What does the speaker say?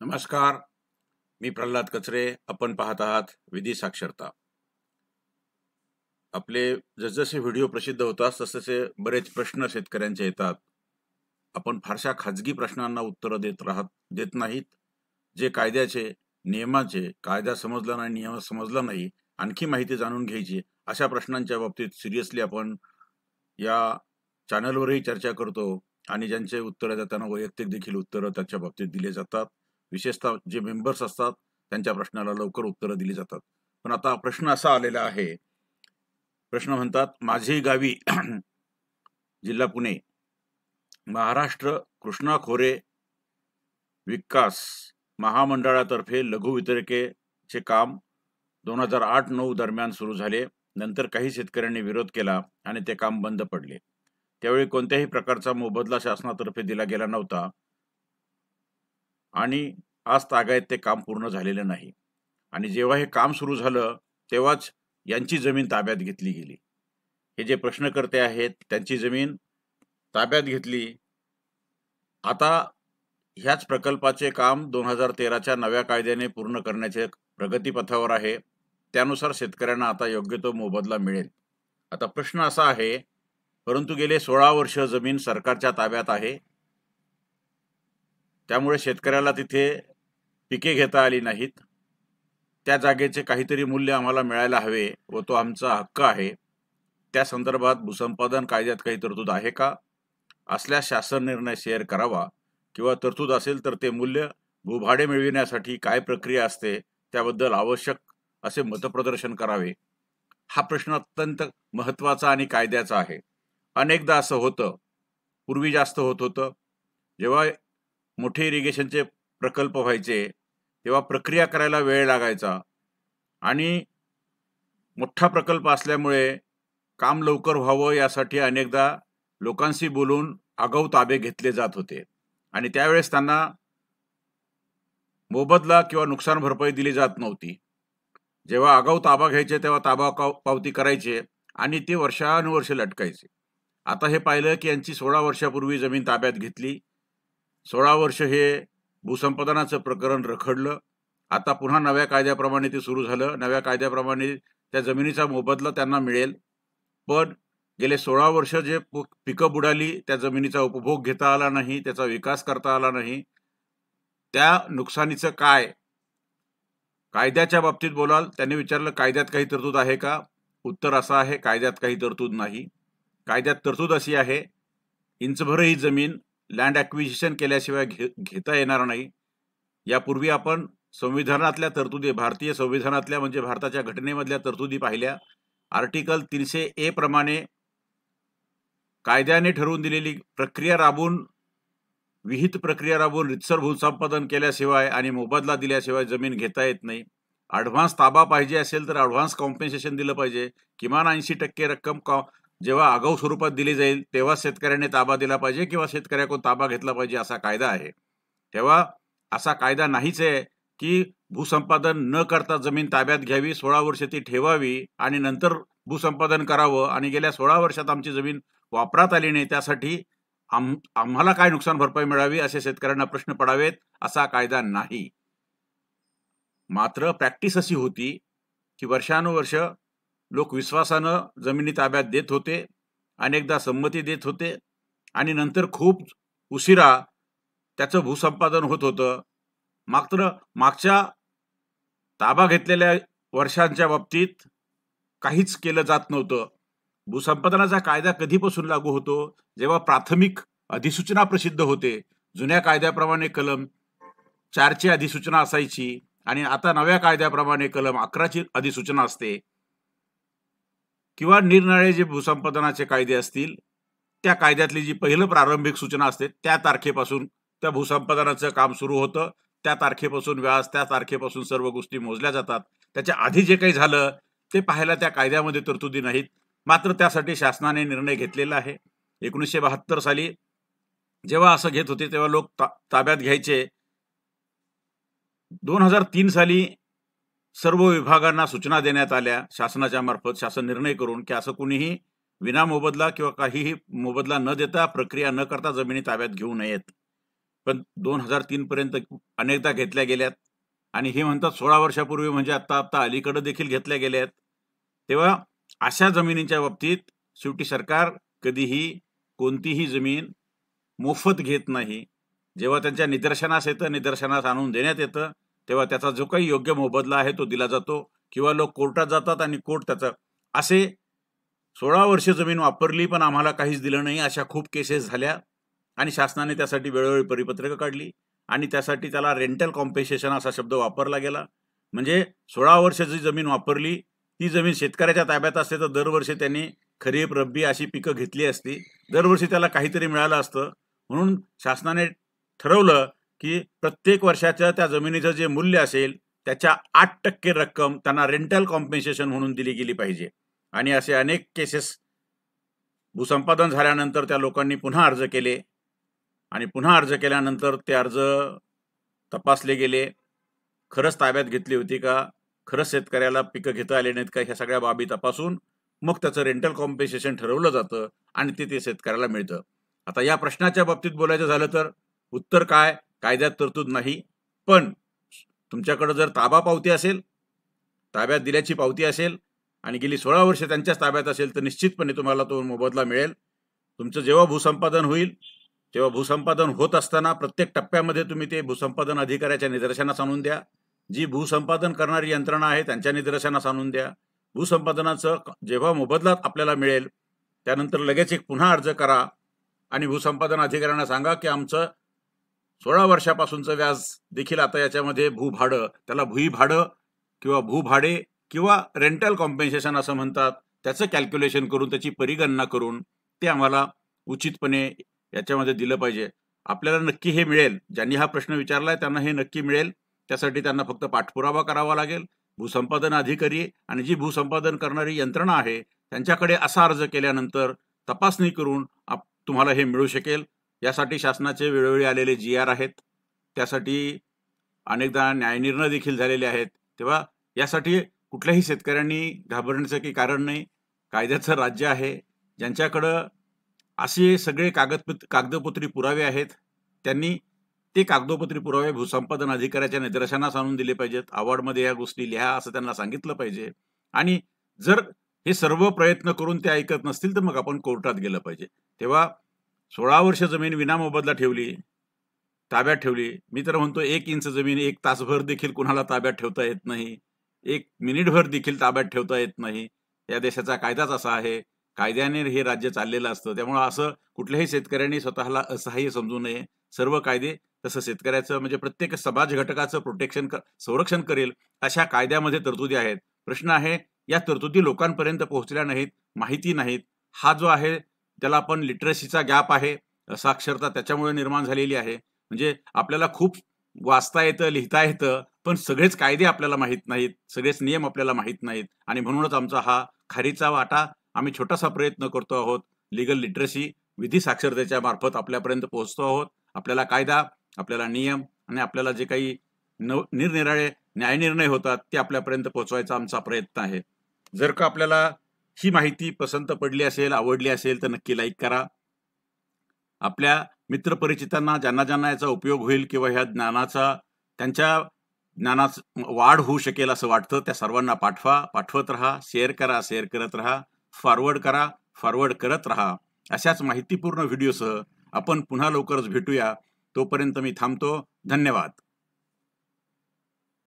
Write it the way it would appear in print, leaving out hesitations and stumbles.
नमस्कार. मी प्रल्हाद कचरे. आपण पाहत आहात विधी साक्षरता. आपले जसजसे व्हिडिओ प्रसिद्ध होतात तसतसे बरेच प्रश्न शेतकऱ्यांचे येतात. आपण फारशा खाजगी प्रश्नांना उत्तर देत नाहीत. जे कायद्याचे, नियमाचे, कायदा समजला नाही, नियम समजला नाही, आणखी माहिती जाणून घ्यायची, अशा प्रश्नांच्या बाबतीत सिरियसली आपण या चॅनलवरही चर्चा करतो आणि ज्यांचे उत्तर देतात त्यांना वैयक्तिक देखील उत्तर त्याच्या बाबतीत दिले जातात. विशेषतः जे मेंबर्स असतात त्यांच्या प्रश्नाला लवकर उत्तरं दिली जातात. पण आता प्रश्न असा आलेला आहे. प्रश्न म्हणतात, माझी गावी जिल्हा पुणे, महाराष्ट्र कृष्णा खोरे विकास महामंडळातर्फे लघु वितरकेचे काम 2008-9 दरम्यान सुरू झाले. नंतर काही शेतकऱ्यांनी विरोध केला आणि ते काम बंद पडले. त्यावेळी कोणत्याही प्रकारचा मोबदला शासनातर्फे दिला गेला नव्हता आणि आज तागायत ते काम पूर्ण झालेले नाही. आणि जेव्हा हे काम सुरू झालं तेव्हाच यांची जमीन ताब्यात घेतली गेली. हे जे प्रश्नकर्ते आहेत त्यांची जमीन ताब्यात घेतली. आता ह्याच प्रकल्पाचे काम 2013च्या नव्या कायद्याने पूर्ण करण्याचे प्रगतीपथावर आहे. त्यानुसार शेतकऱ्यांना आता योग्य तो मोबदला मिळेल. आता प्रश्न असा आहे, परंतु गेले 16 वर्ष जमीन सरकारच्या ताब्यात आहे. त्यामुळे शेतकऱ्याला तिथे पिके घेता आली नाहीत. त्या जागेचे काहीतरी मूल्य आम्हाला मिळायला हवे व तो आमचा हक्क आहे. त्या संदर्भात भूसंपादन कायद्यात काही तरतूद आहे का? असल्यास शासन निर्णय शेअर करावा, किंवा तरतूद असेल तर ते मूल्य भूभाडे मिळविण्यासाठी काय प्रक्रिया असते त्याबद्दल आवश्यक असे मतप्रदर्शन करावे. हा प्रश्न अत्यंत महत्त्वाचा आणि कायद्याचा आहे. अनेकदा असं होतं, पूर्वी जास्त होत होतं, जेव्हा मोठे इरिगेशनचे प्रकल्प व्हायचे तेव्हा प्रक्रिया करायला वेळ लागायचा आणि मोठा प्रकल्प असल्यामुळे काम लवकर व्हावं यासाठी अनेकदा लोकांशी बोलून आगाऊ ताबे घेतले जात होते आणि त्यावेळेस त्यांना मोबदला किंवा नुकसान भरपाई दिली जात नव्हती. जेव्हा आगाऊ ताबा घ्यायचे तेव्हा ताबा पावती करायचे आणि ते वर्षानुवर्ष लटकायचे. आता हे पाहिलं की यांची 16 वर्षापूर्वी जमीन ताब्यात घेतली. 16 वर्ष हे भूसंपादनाचं प्रकरण रखडलं. आता पुन्हा नव्या कायद्याप्रमाणे ते सुरू झालं. नव्या कायद्याप्रमाणे त्या जमिनीचा मोबदला त्यांना मिळेल. पण गेले 16 वर्ष जे पिकं बुडाली, त्या जमिनीचा उपभोग घेता आला नाही, त्याचा विकास करता आला नाही, त्या नुकसानीचं काय? कायद्याच्या बाबतीत बोलाल, त्यांनी विचारलं कायद्यात काही तरतूद आहे का? उत्तर असं आहे, कायद्यात काही तरतूद नाही. कायद्यात तरतूद अशी आहे, इंचभरही जमीन लँड ॲक्विजिशन केल्याशिवाय घेता येणार नाही. यापूर्वी आपण संविधानातल्या तरतुदी, भारतीय संविधानातल्या म्हणजे भारताच्या घटनेमधल्या तरतुदी पाहिल्या. आर्टिकल 300A प्रमाणे कायद्याने ठरवून दिलेली प्रक्रिया राबवून, विहित प्रक्रिया राबवून रितसर भूसंपादन केल्याशिवाय आणि मोबदला दिल्याशिवाय जमीन घेता येत नाही. ॲडव्हान्स ताबा पाहिजे असेल तर ॲडव्हान्स कॉम्पेन्सेशन दिलं पाहिजे. किमान 80% रक्कम जेव्हा आगाऊ स्वरूपात दिली जाईल तेव्हा शेतकऱ्याने ताबा दिला पाहिजे किंवा शेतकऱ्याकडून ताबा घेतला पाहिजे, असा कायदा आहे. तेव्हा असा कायदा नाहीच आहे की भूसंपादन न करता जमीन ताब्यात घ्यावी, 16 वर्ष ती ठेवावी आणि नंतर भूसंपादन करावं आणि गेल्या 16 वर्षात आमची जमीन वापरात आली नाही त्यासाठी आम्हाला काय नुकसान भरपाई मिळावी असे शेतकऱ्यांना प्रश्न पडावेत, असा कायदा नाही. मात्र प्रॅक्टिस अशी होती की वर्षानुवर्ष लोक विश्वासानं जमिनी ताब्यात देत होते, अनेकदा संमती देत होते आणि नंतर खूप उशिरा त्याचं भूसंपादन होत होतं. मात्र मागच्या ताबा घेतलेल्या वर्षांच्या बाबतीत काहीच केलं जात नव्हतं. भूसंपादनाचा कायदा कधीपासून लागू होतो? जेव्हा प्राथमिक अधिसूचना प्रसिद्ध होते. जुन्या कायद्याप्रमाणे कलम 4ची अधिसूचना असायची आणि आता नव्या कायद्याप्रमाणे कलम 11ची अधिसूचना असते. किंवा निरनिराळे जे भूसंपादनाचे कायदे असतील त्या कायद्यातली जी पहिलं प्रारंभिक सूचना असते त्या तारखेपासून त्या भूसंपादनाचं काम सुरू होतं. त्या तारखेपासून व्याज, त्या तारखेपासून सर्व गोष्टी मोजल्या जातात. त्याच्या आधी जे काही झालं ते पाहायला त्या कायद्यामध्ये तरतुदी नाहीत. मात्र त्यासाठी शासनाने निर्णय घेतलेला आहे. 1972 साली जेव्हा असं घेत होते तेव्हा लोक ताब्यात घ्यायचे. 2003 साली सर्व विभागांना सूचना देण्यात आल्या शासनाच्या मार्फत, शासन निर्णय करून, की असं कुणीही विना मोबदला किंवा काहीही मोबदला न देता, प्रक्रिया न करता जमिनी ताब्यात घेऊ नयेत. पण 2003 पर्यंत अनेकदा घेतल्या गेल्यात आणि हे म्हणतात 16 वर्षापूर्वी म्हणजे आता अलीकडे देखील घेतल्या गेल्या आहेत. तेव्हा अशा जमिनींच्या बाबतीत शेवटी सरकार कधीही कोणतीही जमीन मोफत घेत नाही. जेव्हा त्यांच्या निदर्शनास येतं, निदर्शनास आणून देण्यात येतं, तेव्हा त्याचा जो काही योग्य मोबदला आहे तो दिला जातो किंवा लोक कोर्टात जातात आणि कोर्ट त्याचं असे 16 वर्ष जमीन वापरली पण आम्हाला काहीच दिलं नाही अशा खूप केसेस झाल्या आणि शासनाने त्यासाठी वेळोवेळी परिपत्रकं काढली आणि त्यासाठी त्याला रेंटल कॉम्पेन्सेशन असा शब्द वापरला गेला. म्हणजे 16 वर्ष जी जमीन वापरली ती जमीन शेतकऱ्याच्या ताब्यात असते तर दरवर्षी त्यांनी खरीप रब्बी अशी पिकं घेतली असती, दरवर्षी त्याला काहीतरी मिळालं असतं. म्हणून शासनाने ठरवलं की प्रत्येक वर्षाच्या त्या जमिनीचं जे मूल्य असेल त्याच्या 8% रक्कम त्यांना रेंटल कॉम्पेन्सेशन म्हणून दिली गेली पाहिजे. आणि असे अनेक केसेस भूसंपादन झाल्यानंतर त्या लोकांनी पुन्हा अर्ज केले आणि पुन्हा अर्ज केल्यानंतर ते अर्ज तपासले गेले, खरंच ताब्यात घेतली होती का, खरंच शेतकऱ्याला पिकं घेता आले नाहीत का, ह्या सगळ्या बाबी तपासून मग त्याचं रेंटल कॉम्पेन्सेशन ठरवलं जातं आणि ते शेतकऱ्याला मिळतं. आता या प्रश्नाच्या बाबतीत बोलायचं झालं तर उत्तर काय, कायद्यात तरतूद नाही. पण तुमच्याकडे जर ताबा पावती असेल, ताब्यात दिल्याची पावती असेल आणि गेली 16 वर्ष त्यांच्याच ताब्यात असेल तर निश्चितपणे तुम्हाला तो मोबदला मिळेल. तुमचं जेव्हा भूसंपादन होईल तेव्हा भूसंपादन होत असताना प्रत्येक टप्प्यामध्ये तुम्ही ते भूसंपादन अधिकाऱ्याच्या निदर्शनास आणून द्या. जी भूसंपादन करणारी यंत्रणा आहे त्यांच्या निदर्शनास आणून द्या. भूसंपादनाचं जेव्हा मोबदला आपल्याला मिळेल त्यानंतर लगेच एक पुन्हा अर्ज करा आणि भूसंपादन अधिकाऱ्यांना सांगा की आमचं 16 वर्षापासूनचं व्याज देखील आता याच्यामध्ये भूभाडं, त्याला भूभाडं किंवा भूभाडे किंवा रेंटल कॉम्पेन्सेशन असं म्हणतात, त्याचं कॅल्क्युलेशन करून त्याची परिगणना करून ते आम्हाला उचितपणे याच्यामध्ये दिलं पाहिजे. आपल्याला नक्की हे मिळेल, ज्यांनी हा प्रश्न विचारलाय त्यांना हे नक्की मिळेल. त्यासाठी त्यांना फक्त पाठपुरावा करावा लागेल. भूसंपादन अधिकारी आणि जी भूसंपादन करणारी यंत्रणा आहे त्यांच्याकडे असा अर्ज केल्यानंतर तपासणी करून तुम्हाला हे मिळू शकेल. यासाठी शासनाचे वेळोवेळी आलेले GR आहेत, त्यासाठी अनेकदा न्यायनिर्णय देखील झालेले आहेत. तेव्हा यासाठी कुठल्याही शेतकऱ्यांनी घाबरण्याचं काही कारण नाही. कायद्याचं राज्य आहे. ज्यांच्याकडं असे सगळे कागदोपत्री पुरावे आहेत त्यांनी ते कागदोपत्री पुरावे भूसंपादन अधिकाऱ्याच्या निदर्शनास आणून दिले पाहिजेत. अवॉर्डमध्ये या गोष्टी लिहा असं त्यांना सांगितलं पाहिजे. आणि जर हे सर्व प्रयत्न करून ते ऐकत नसतील तर मग आपण कोर्टात गेलं पाहिजे. तेव्हा 16 वर्ष जमीन विनामोबदला ठेवली, ताब्यात ठेवली. मी तर म्हणतो 1 इंच जमीन 1 तासभर देखील कुणाला ताब्यात ठेवता येत नाही, 1 मिनिटभर देखील ताब्यात ठेवता येत नाही. या देशाचा कायदाच असा आहे. कायद्याने हे राज्य चाललेलं असतं. त्यामुळे असं कुठल्याही शेतकऱ्यांनी स्वतःला असहाय्य समजू नये. सर्व कायदे तसं शेतकऱ्याचं म्हणजे प्रत्येक समाज घटकाचं संरक्षण करेल अशा कायद्यामध्ये तरतुदी आहेत. प्रश्न आहे या तरतुदी लोकांपर्यंत पोहोचल्या नाहीत, माहिती नाहीत. हा जो आहे त्याला आपण लिटरसीचा गॅप आहे, साक्षरता त्याच्यामुळे निर्माण झालेली आहे. म्हणजे आपल्याला खूप वाचता येतं, लिहिता येतं, पण सगळेच कायदे आपल्याला माहीत नाहीत, सगळेच नियम आपल्याला माहीत नाहीत आणि म्हणूनच आमचा हा खारीचा वाटा आम्ही छोटासा प्रयत्न करतो आहोत. लीगल लिटरसी विधी साक्षरतेच्या मार्फत आपल्यापर्यंत पोहोचतो आहोत. आपल्याला कायदा, आपल्याला नियम आणि आपल्याला जे काही निरनिराळे न्यायनिर्णय होतात ते आपल्यापर्यंत पोहोचवायचा आमचा प्रयत्न आहे. जर का आपल्याला ही माहिती पसंत पडली असेल, आवडली असेल तर नक्की लाईक करा. आपल्या मित्रपरिचितांना ज्यांना याचा उपयोग होईल किंवा ह्या त्यांच्या ज्ञानात वाढ होऊ शकेल असं वाटतं त्या सर्वांना पाठवा, पाठवत राहा, शेअर करा, शेअर करत राहा, फॉरवर्ड करा, फॉरवर्ड करत राहा. अशाच माहितीपूर्ण व्हिडिओसह आपण पुन्हा लवकरच भेटूया. तोपर्यंत मी थांबतो. धन्यवाद.